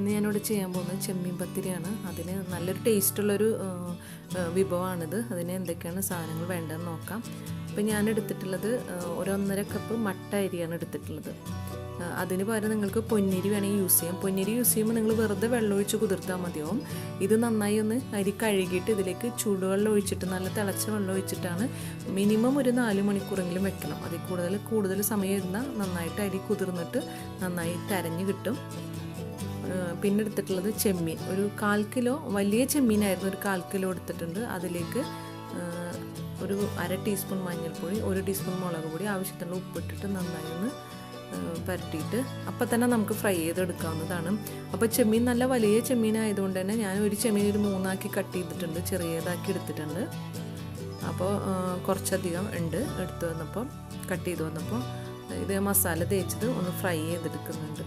ഇന്ന് ഞാനിവിടെ ചെയ്യാൻ പോകുന്നത് ചെമ്മീൻ പത്തിരിയാണ്. അതിന് നല്ലൊരു ടേസ്റ്റുള്ളൊരു വിഭവമാണിത്. അതിന് എന്തൊക്കെയാണ് സാധനങ്ങൾ വേണ്ടതെന്ന് നോക്കാം. അപ്പോൾ ഞാൻ എടുത്തിട്ടുള്ളത് ഒരു 1.5 കപ്പ് മട്ട അരിയാണ് എടുത്തിട്ടുള്ളത്. അതിന് പകരം നിങ്ങൾക്ക് പൊന്നിരി വേണമെങ്കിൽ യൂസ് ചെയ്യാം. പൊന്നിരി യൂസ് ചെയ്യുമ്പോൾ നിങ്ങൾ വെറുതെ വെള്ളമൊഴിച്ച് കുതിർത്താൽ മതിയാവും. ഇത് നന്നായി ഒന്ന് അരി കഴുകിയിട്ട് ഇതിലേക്ക് ചൂടുവെള്ളം ഒഴിച്ചിട്ട് നല്ല തിളച്ച വെള്ളം ഒഴിച്ചിട്ടാണ് മിനിമം ഒരു 4 മണിക്കൂറെങ്കിലും വെക്കണം. അതിൽ കൂടുതൽ സമയം ഇരുന്നാൽ നന്നായിട്ട് അരി കുതിർന്നിട്ട് നന്നായി തരഞ്ഞ് കിട്ടും. പിന്നെ എടുത്തിട്ടുള്ളത് ചെമ്മീൻ, ഒരു 1/4 കിലോ വലിയ ചെമ്മീനായിരുന്നു, ഒരു 1/4 കിലോ എടുത്തിട്ടുണ്ട്. അതിലേക്ക് ഒരു 1/2 ടീസ്പൂൺ മഞ്ഞൾപ്പൊടി, 1 ടീസ്പൂൺ മുളക് പൊടി, ആവശ്യത്തിനുള്ള ഉപ്പിട്ടിട്ട് നന്നായി ഒന്ന് പരട്ടിയിട്ട് അപ്പം തന്നെ നമുക്ക് ഫ്രൈ ചെയ്തെടുക്കാവുന്നതാണ്. അപ്പോൾ ചെമ്മീൻ നല്ല വലിയ ചെമ്മീൻ ആയതുകൊണ്ട് തന്നെ ഞാൻ ഒരു ചെമ്മീൻ ഒരു 3 കട്ട് ചെയ്തിട്ടുണ്ട്, ചെറിയതാക്കി എടുത്തിട്ടുണ്ട്. അപ്പോൾ കുറച്ചധികം ഉണ്ട് എടുത്ത് വന്നപ്പോൾ, കട്ട് ചെയ്ത് വന്നപ്പോൾ ഇത് മസാല തേച്ചത് ഒന്ന് ഫ്രൈ ചെയ്തെടുക്കുന്നുണ്ട്.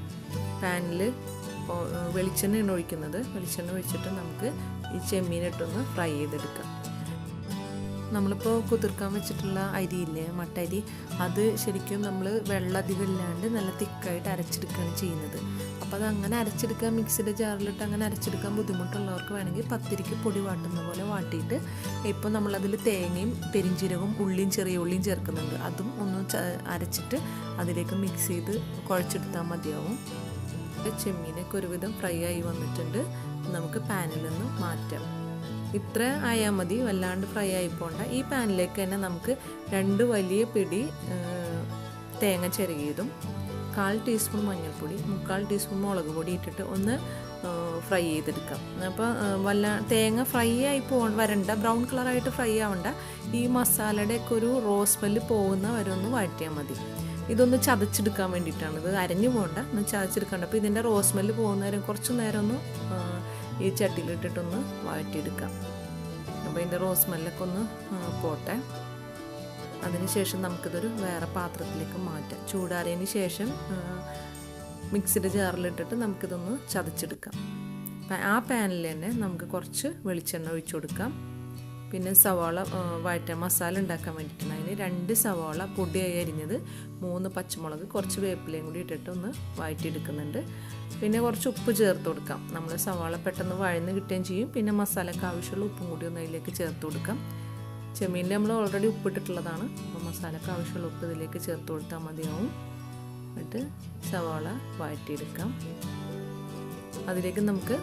പാനിൽ വെളിച്ചെണ്ണയാണ് ഒഴിക്കുന്നത്. വെളിച്ചെണ്ണ ഒഴിച്ചിട്ട് നമുക്ക് ഈ ചെമ്മീനിട്ടൊന്ന് ഫ്രൈ ചെയ്തെടുക്കാം. നമ്മളിപ്പോൾ കുതിർക്കാൻ വെച്ചിട്ടുള്ള അരിയില്ലേ, മട്ട അരി, അത് ശരിക്കും നമ്മൾ വെള്ളം അധികം ഇല്ലാണ്ട് നല്ല തിക്കായിട്ട് അരച്ചെടുക്കുകയാണ് ചെയ്യുന്നത്. അപ്പോൾ അത് അങ്ങനെ അരച്ചെടുക്കാൻ മിക്സിയുടെ ജാറിലിട്ട് അങ്ങനെ അരച്ചെടുക്കാൻ ബുദ്ധിമുട്ടുള്ളവർക്ക് വേണമെങ്കിൽ പത്തിരിക്ക് പൊടി വാട്ടുന്ന പോലെ വാട്ടിയിട്ട് ഇപ്പോൾ നമ്മളതിൽ തേങ്ങയും പെരിഞ്ചീരകവും ഉള്ളിയും ചെറിയ ഉള്ളിയും ചേർക്കുന്നുണ്ട്. അതും ഒന്ന് അരച്ചിട്ട് അതിലേക്ക് മിക്സ് ചെയ്ത് കുഴച്ചെടുത്താൽ മതിയാവും. ചെമ്മീനൊക്കെ ഒരുവിധം ഫ്രൈ ആയി വന്നിട്ടുണ്ട്. നമുക്ക് പാനിൽ നിന്ന് മാറ്റാം. ഇത്ര ആയാൽ മതി, വല്ലാണ്ട് ഫ്രൈ ആയി പോകണ്ട. ഈ പാനിലേക്ക് തന്നെ നമുക്ക് 2 വലിയ പിടി തേങ്ങ ചിരകിയതും 1/4 ടീസ്പൂൺ മഞ്ഞൾപ്പൊടി, 3/4 ടീസ്പൂൺ മുളക് പൊടി ഇട്ടിട്ട് ഒന്ന് ഫ്രൈ ചെയ്തെടുക്കാം. അപ്പോൾ തേങ്ങ ഫ്രൈ ആയി വരണ്ട, ബ്രൗൺ കളറായിട്ട് ഫ്രൈ ആവണ്ട. ഈ മസാലയുടെയൊക്കെ ഒരു റോസ് സ്മെല്ല് പോകുന്ന വരെ ഒന്ന് വഴറ്റിയാൽ മതി. ഇതൊന്ന് ചതച്ചെടുക്കാൻ വേണ്ടിയിട്ടാണ്, ഇത് അരഞ്ഞു പോകണ്ട, ഒന്ന് ചതച്ചെടുക്കണ്ട. അപ്പോൾ ഇതിൻ്റെ റോസ് സ്മെല്ല് പോകുന്നേരം കുറച്ച് നേരം ഒന്ന് ഈ ചട്ടിയിലിട്ടിട്ടൊന്ന് വഴറ്റിയെടുക്കാം. അപ്പോൾ ഇതിൻ്റെ റോസ് സ്മെല്ലൊക്കെ ഒന്ന് പോട്ടെ. അതിനുശേഷം നമുക്കിതൊരു വേറെ പാത്രത്തിലേക്ക് മാറ്റാം. ചൂടാറിയതിന് ശേഷം മിക്സിയുടെ ജാറിലിട്ടിട്ട് നമുക്കിതൊന്ന് ചതച്ചെടുക്കാം. ആ പാനിൽ തന്നെ നമുക്ക് കുറച്ച് വെളിച്ചെണ്ണ ഒഴിച്ചു കൊടുക്കാം. പിന്നെ സവാള വഴറ്റാൻ മസാല ഉണ്ടാക്കാൻ വേണ്ടിയിട്ടാണ്. അതിന് 2 സവാള പൊടിയായി അരിഞ്ഞത്, 3 പച്ചമുളക്, കുറച്ച് വേപ്പിലയും കൂടി ഇട്ടിട്ട് ഒന്ന് വഴറ്റിയെടുക്കുന്നുണ്ട്. പിന്നെ കുറച്ച് ഉപ്പ് ചേർത്ത് കൊടുക്കാം. നമ്മൾ സവാള പെട്ടെന്ന് വഴന്ന് കിട്ടുകയും ചെയ്യും. പിന്നെ മസാലയ്ക്ക് ആവശ്യമുള്ള ഉപ്പും കൂടി ഒന്ന് അതിലേക്ക് ചേർത്ത് കൊടുക്കാം. ചെമ്മീനിൽ നമ്മൾ ഓൾറെഡി ഉപ്പിട്ടിട്ടുള്ളതാണ്. അപ്പോൾ മസാലയ്ക്ക് ആവശ്യമുള്ള ഉപ്പ് ഇതിലേക്ക് ചേർത്ത് കൊടുത്താൽ മതിയാവും. എന്നിട്ട് സവാള വഴറ്റിയെടുക്കാം. അതിലേക്ക് നമുക്ക്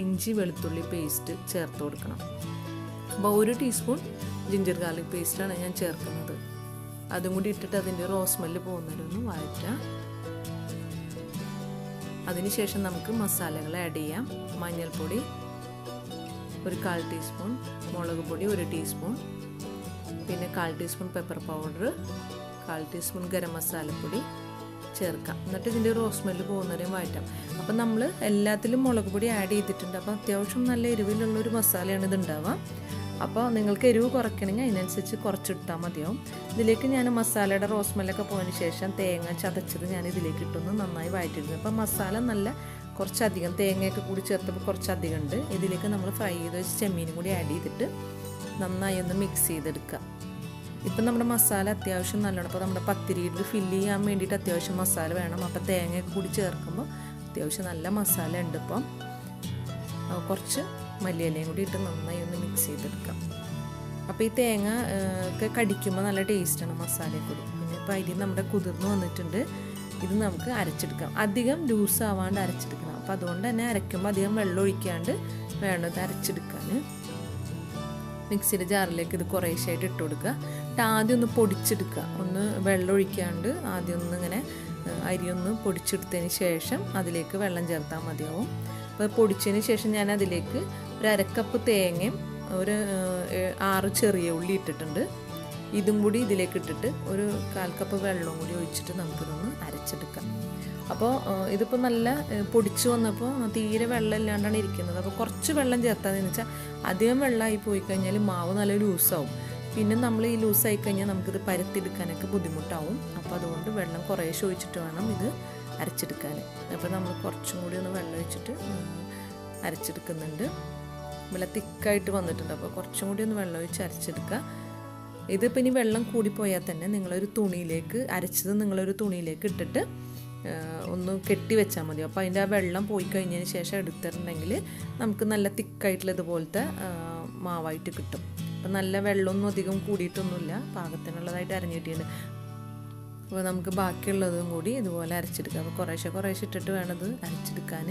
ഇഞ്ചി വെളുത്തുള്ളി പേസ്റ്റ് ചേർത്ത് കൊടുക്കണം. അപ്പോൾ 1 ടീസ്പൂൺ ജിഞ്ചർ ഗാർലിക് പേസ്റ്റാണ് ഞാൻ ചേർക്കുന്നത്. അതും കൂടി ഇട്ടിട്ട് അതിൻ്റെ റോസ് സ്മെല്ല് പോകുന്നതിനൊന്ന് വഴറ്റാം. അതിനുശേഷം നമുക്ക് മസാലകൾ ആഡ് ചെയ്യാം. മഞ്ഞൾപ്പൊടി ഒരു 1/4 ടീസ്പൂൺ, മുളക് പൊടി 1 ടീസ്പൂൺ, പിന്നെ 1/4 teaspoon pepper powder, 1/4 teaspoon garam മസാലപ്പൊടി ചേർക്കാം. എന്നിട്ട് ഇതിൻ്റെ റോസ് സ്മെല്ല് പോകുന്നവരെയും വഴറ്റാം. അപ്പം നമ്മൾ എല്ലാത്തിലും മുളക് പൊടി ആഡ് ചെയ്തിട്ടുണ്ട്. അപ്പോൾ അത്യാവശ്യം നല്ല എരിവിലുള്ളൊരു മസാലയാണ് ഇത് ഉണ്ടാവുക. അപ്പോൾ നിങ്ങൾക്ക് എരിവ് കുറയ്ക്കണമെങ്കിൽ അതിനനുസരിച്ച് കുറച്ചിട്ടാൽ മതിയാവും. ഇതിലേക്ക് ഞാൻ മസാലയുടെ റോസ് സ്മെല്ലൊക്കെ പോയതിന് ശേഷം തേങ്ങ ചതച്ചത് ഞാൻ ഇതിലേക്ക് ഇട്ടൊന്ന് നന്നായി വഴറ്റിയിരുന്നു. അപ്പോൾ മസാല നല്ല കുറച്ചധികം തേങ്ങയൊക്കെ കൂടി ചേർത്തപ്പോൾ കുറച്ചധികം ഉണ്ട്. ഇതിലേക്ക് നമ്മൾ ഫ്രൈ ചെയ്ത് വെച്ച് ചെമ്മീനും കൂടി ആഡ് ചെയ്തിട്ട് നന്നായി ഒന്ന് മിക്സ് ചെയ്തെടുക്കുക. ഇപ്പം നമ്മുടെ മസാല അത്യാവശ്യം നല്ലോണം, അപ്പോൾ നമ്മുടെ പത്തിരിയിൽ ഫില്ല് ചെയ്യാൻ വേണ്ടിയിട്ട് അത്യാവശ്യം മസാല വേണം. അപ്പോൾ തേങ്ങയൊക്കെ കൂടി ചേർക്കുമ്പോൾ അത്യാവശ്യം നല്ല മസാല ഉണ്ട്. ഇപ്പം കുറച്ച് മല്ലിയിലയും കൂടി ഇട്ട് നന്നായി ഒന്ന് മിക്സ് ചെയ്തെടുക്കാം. അപ്പോൾ ഈ തേങ്ങ ഒക്കെ കടിക്കുമ്പോൾ നല്ല ടേസ്റ്റാണ് മസാലയിൽ കൂടി. പിന്നെ ഇപ്പോൾ അരി നമ്മുടെ കുതിർന്ന് വന്നിട്ടുണ്ട്. ഇത് നമുക്ക് അരച്ചെടുക്കാം. അധികം ലൂസ് ആവാണ്ട് അരച്ചെടുക്കണം. അപ്പോൾ അതുകൊണ്ട് തന്നെ അരയ്ക്കുമ്പോൾ അധികം വെള്ളം ഒഴിക്കാണ്ട് വേണം ഇത് അരച്ചെടുക്കാൻ. മിക്സിയുടെ ജാറിലേക്ക് ഇത് കുറേശ്ശായിട്ട് ഇട്ട് കൊടുക്കുക. എന്നിട്ട് ആദ്യം ഒന്ന് പൊടിച്ചെടുക്കുക. ഒന്ന് വെള്ളം ഒഴിക്കാണ്ട് ആദ്യം ഒന്ന് ഇങ്ങനെ അരി ഒന്ന് പൊടിച്ചെടുത്തതിന് ശേഷം അതിലേക്ക് വെള്ളം ചേർത്താൽ മതിയാവും. അപ്പോൾ പൊടിച്ചതിന് ശേഷം ഞാൻ അതിലേക്ക് ഒരു 1/2 കപ്പ് തേങ്ങയും ഒരു 6 ചെറിയ ഉള്ളി ഇട്ടിട്ടുണ്ട്. ഇതും കൂടി ഇതിലേക്ക് ഇട്ടിട്ട് ഒരു 1/4 കപ്പ് വെള്ളവും കൂടി ഒഴിച്ചിട്ട് നമുക്കിതൊന്ന് അരച്ചെടുക്കാം. അപ്പോൾ ഇതിപ്പോൾ നല്ല പൊടിച്ച് വന്നപ്പോൾ തീരെ വെള്ളം ഇല്ലാണ്ടാണ് ഇരിക്കുന്നത്. അപ്പോൾ കുറച്ച് വെള്ളം ചേർത്താന്ന് വെച്ചാൽ അധികം വെള്ളമായി പോയി കഴിഞ്ഞാൽ മാവ് നല്ല ലൂസാവും. പിന്നെ നമ്മൾ ഈ ലൂസായി കഴിഞ്ഞാൽ നമുക്കിത് പരത്തിയെടുക്കാനൊക്കെ ബുദ്ധിമുട്ടാവും. അപ്പോൾ അതുകൊണ്ട് വെള്ളം കുറേശ്ശെ ഒഴിച്ചിട്ട് വേണം ഇത് അരച്ചെടുക്കാൻ. അപ്പോൾ നമ്മൾ കുറച്ചും കൂടി ഒന്ന് വെള്ളം ഒഴിച്ചിട്ട് അരച്ചെടുക്കുന്നുണ്ട്. നല്ല തിക്കായിട്ട് വന്നിട്ടുണ്ട്. അപ്പോൾ കുറച്ചും കൂടി ഒന്ന് വെള്ളം ഒഴിച്ച് അരച്ചെടുക്കുക. ഇതിപ്പോൾ ഇനി വെള്ളം കൂടിപ്പോയാൽ തന്നെ നിങ്ങളൊരു തുണിയിലേക്ക് അരച്ചത് നിങ്ങളൊരു തുണിയിലേക്ക് ഇട്ടിട്ട് ഒന്ന് കെട്ടി വെച്ചാൽ മതി. അപ്പോൾ അതിൻ്റെ ആ വെള്ളം പോയി കഴിഞ്ഞതിന് ശേഷം എടുത്തിട്ടുണ്ടെങ്കിൽ നമുക്ക് നല്ല തിക്കായിട്ടുള്ള ഇതുപോലത്തെ മാവായിട്ട് കിട്ടും. അപ്പം നല്ല വെള്ളമൊന്നും അധികം കൂടിയിട്ടൊന്നുമില്ല, പാകത്തിനുള്ളതായിട്ട് അരഞ്ഞു കിട്ടിയിട്ടുണ്ട്. അപ്പോൾ നമുക്ക് ബാക്കിയുള്ളതും കൂടി ഇതുപോലെ അരച്ചെടുക്കാം. അപ്പോൾ കുറേശ്ശെ ഇട്ടിട്ട് വേണത് അരച്ചെടുക്കാൻ.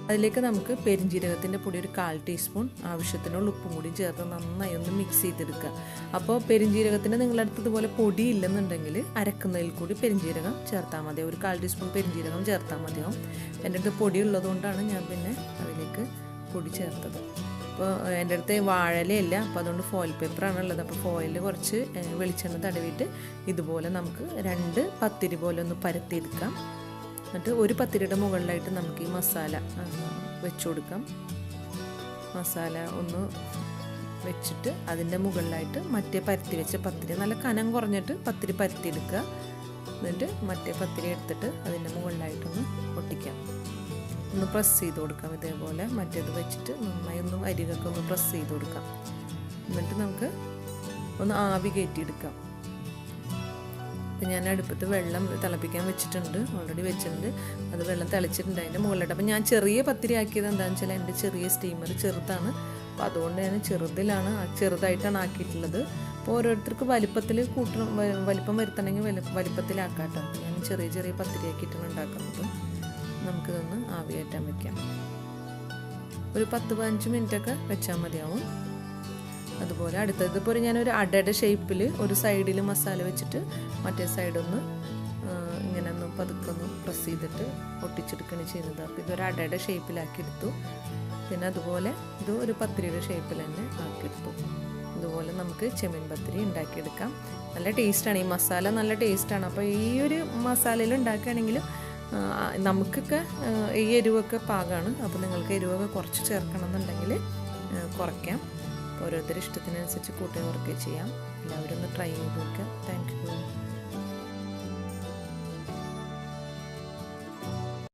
അതിലേക്ക് നമുക്ക് പെരിഞ്ജീരകത്തിൻ്റെ പൊടി ഒരു 1/4 ടീസ്പൂൺ, ആവശ്യത്തിനുള്ള ഉപ്പും കൂടി ചേർത്ത് നന്നായി ഒന്ന് മിക്സ് ചെയ്തെടുക്കുക. അപ്പോൾ പെരിഞ്ജീരകത്തിന് നിങ്ങളുടെ അടുത്ത് ഇതുപോലെ പൊടി ഇല്ലെന്നുണ്ടെങ്കിൽ അരക്കുന്നതിൽ കൂടി പെരിഞ്ജീരകം ചേർത്താൽ മതി. ഒരു 1/4 ടീസ്പൂൺ പെരിഞ്ജീരകം ചേർത്താൽ മതിയാവും. എൻ്റെ അടുത്ത് പൊടി ഉള്ളതുകൊണ്ടാണ് ഞാൻ പിന്നെ അതിലേക്ക് പൊടി ചേർത്തത്. അപ്പോൾ എൻ്റെ അടുത്ത് വാഴയിലയില്ല, അപ്പോൾ അതുകൊണ്ട് ഫോയിൽ പേപ്പറാണ് ഉള്ളത്. അപ്പോൾ ഫോയിലിൽ കുറച്ച് വെളിച്ചെണ്ണ തടവിയിട്ട് ഇതുപോലെ നമുക്ക് 2 പത്തിരി പോലെ ഒന്ന് പരത്തിയെടുക്കാം. എന്നിട്ട് ഒരു പത്തിരിയുടെ മുകളിലായിട്ട് നമുക്ക് ഈ മസാല വെച്ച് കൊടുക്കാം. മസാല ഒന്ന് വെച്ചിട്ട് അതിൻ്റെ മുകളിലായിട്ട് മറ്റേ പരത്തി വെച്ച പത്തിരി, നല്ല കനം കുറഞ്ഞിട്ട് പത്തിരി പരത്തിയെടുക്കുക. എന്നിട്ട് മറ്റേ പത്തിരി എടുത്തിട്ട് അതിൻ്റെ മുകളിലായിട്ടൊന്ന് ഒട്ടിക്കാം. ഒന്ന് പ്രസ് ചെയ്ത് കൊടുക്കാം. ഇതേപോലെ മറ്റേത് വെച്ചിട്ട് നന്നായി ഒന്ന് അരികൊക്കെ ഒന്ന് പ്രസ് ചെയ്ത് കൊടുക്കാം. എന്നിട്ട് നമുക്ക് ഒന്ന് ആവി കയറ്റിയെടുക്കാം. അപ്പം ഞാൻ അടുപ്പത്ത് വെള്ളം തിളപ്പിക്കാൻ വെച്ചിട്ടുണ്ട്, ഓൾറെഡി വെച്ചിട്ടുണ്ട്. അത് വെള്ളം തിളച്ചിട്ടുണ്ട് അതിൻ്റെ മുകളിലായിട്ട്. അപ്പം ഞാൻ ചെറിയ പത്തിരി ആക്കിയത് എന്താണെന്ന് വെച്ചാൽ എൻ്റെ ചെറിയ സ്റ്റീമർ ചെറുതാണ്, അപ്പോൾ അതുകൊണ്ട് ഞാൻ ചെറുതായിട്ടാണ് ആക്കിയിട്ടുള്ളത്. അപ്പോൾ ഓരോരുത്തർക്ക് വലിപ്പത്തിൽ വലിപ്പം വരുത്തണമെങ്കിൽ വലിപ്പത്തിലാക്കാം കേട്ടോ. അപ്പോൾ ഞാൻ ചെറിയ പത്തിരി ആക്കിയിട്ടാണ് ഉണ്ടാക്കുന്നത്. നമുക്കിതൊന്ന് ആവിയേറ്റാൻ വയ്ക്കാം. ഒരു 10-15 മിനിറ്റൊക്കെ വെച്ചാൽ മതിയാവും. അതുപോലെ അടുത്തതുപോലെ ഞാനൊരു അടയുടെ ഷേപ്പിൽ ഒരു സൈഡിൽ മസാല വെച്ചിട്ട് മറ്റേ സൈഡൊന്ന് ഇങ്ങനെ ഒന്ന് പതുക്കൊന്ന് പ്രസ് ചെയ്തിട്ട് ഒട്ടിച്ചെടുക്കുകയാണ് ചെയ്യുന്നത്. അപ്പോൾ ഇതൊരു അടയുടെ ഷേപ്പിലാക്കി എടുത്തു. പിന്നെ അതുപോലെ ഇത് ഒരു പത്തിരിയുടെ ഷേപ്പിൽ തന്നെ ആക്കിയെടുത്തു. ഇതുപോലെ നമുക്ക് ചെമ്മീൻ പത്തിരി ഉണ്ടാക്കിയെടുക്കാം. നല്ല ടേസ്റ്റാണ്, ഈ മസാല നല്ല ടേസ്റ്റാണ്. അപ്പോൾ ഈ ഒരു മസാലയിൽ ഉണ്ടാക്കുകയാണെങ്കിൽ നമുക്കൊക്കെ ഈ എരിവൊക്കെ പാകമാണ്. അപ്പോൾ നിങ്ങൾക്ക് എരിവൊക്കെ കുറച്ച് ചേർക്കണം എന്നുണ്ടെങ്കിൽ കുറയ്ക്കാം. ഓരോരുത്തരുടെ ഇഷ്ടത്തിനനുസരിച്ച് കൂട്ടുകയും കുറയ്ക്കുകയും ചെയ്യാം. എല്ലാവരും ഒന്ന് ട്രൈ ചെയ്ത് നോക്കുക. Thank you.